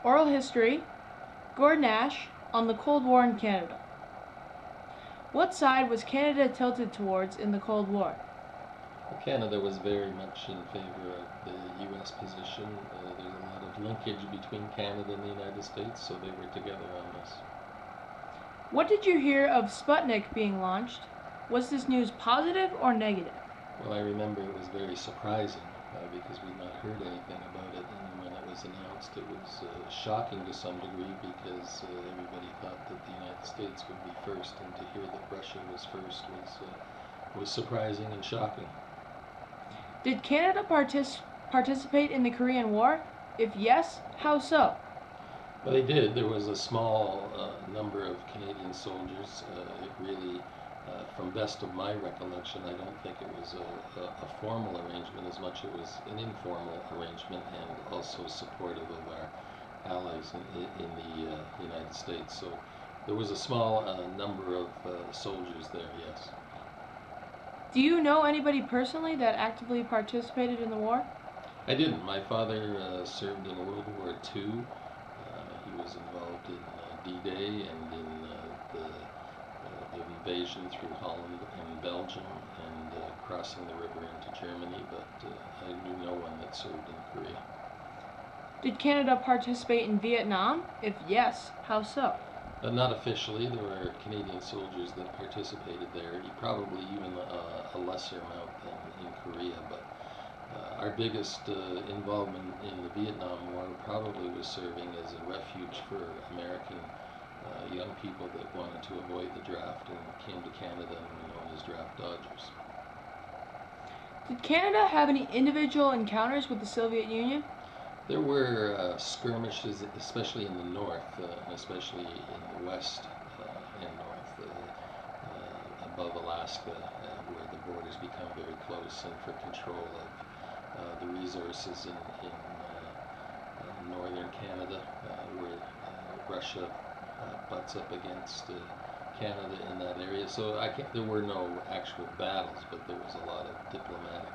Oral History, Gordon Nash, on the Cold War in Canada. What side was Canada tilted towards in the Cold War? Canada was very much in favor of the U.S. position. There's a lot of linkage between Canada and the United States, so they were together on this. What did you hear of Sputnik being launched? Was this news positive or negative? Well, I remember it was very surprising because we'd not heard anything about it, and when it was announced, it was shocking to some degree because everybody thought that the United States would be first, and to hear that Russia was first was surprising and shocking. Did Canada participate in the Korean War? If yes, how so? Well, they did. There was a small number of Canadian soldiers. It really, from best of my recollection, I don't think it was a formal arrangement as much as it was an informal arrangement, and also supportive of our allies in the United States. So there was a small number of soldiers there, yes. Do you know anybody personally that actively participated in the war? I didn't. My father served in World War II. He was involved in D-Day and in the invasion through Holland and Belgium and crossing the river into Germany, but I knew no one that served in Korea. Did Canada participate in Vietnam? If yes, how so? Not officially. There were Canadian soldiers that participated there, probably even a lesser amount than in Korea, but our biggest involvement in the Vietnam War probably was serving as a refuge for American young people that wanted to avoid the draft and came to Canada and were known as draft dodgers. Did Canada have any individual encounters with the Soviet Union? There were skirmishes, especially in the north, and especially in the west and north, above Alaska, where the borders become very close, and for control of the resources in northern Canada, where Russia butts up against Canada in that area. So there were no actual battles, but there was a lot of diplomatic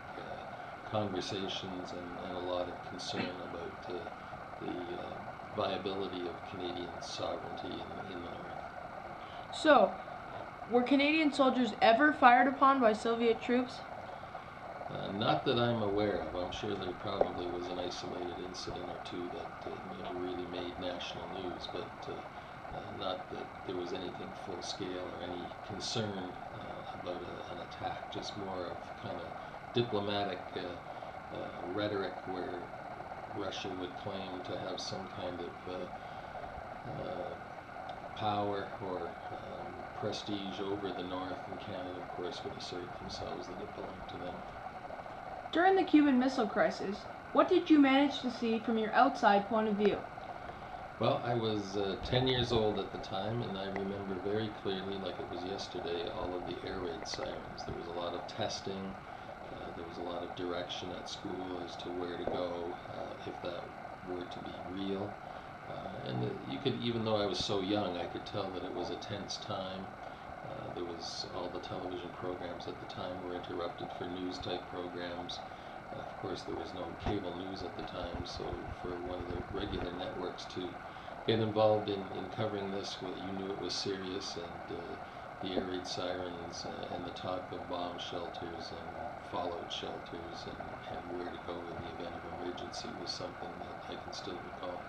conversations and a lot of concern about the viability of Canadian sovereignty in the north. So, were Canadian soldiers ever fired upon by Soviet troops? Not that I'm aware of. I'm sure there probably was an isolated incident or two that really made national news, but not that there was anything full scale or any concern about an attack, just more of kind of diplomatic rhetoric where Russia would claim to have some kind of power or prestige over the North, and Canada, of course, would assert themselves that it belonged to them. During the Cuban Missile Crisis, what did you manage to see from your outside point of view? Well, I was 10 years old at the time, and I remember very clearly, like it was yesterday, all of the air raid sirens. There was a lot of testing. There was a lot of direction at school as to where to go if that were to be real. And you could, even though I was so young, I could tell that it was a tense time. There was all the television programs at the time were interrupted for news-type programs. Of course, there was no cable news at the time, so for one of the regular networks to get involved in covering this, well, you knew it was serious, and the air raid sirens and the talk of bomb shelters and fallout shelters and where to go in the event of emergency was something that I can still recall.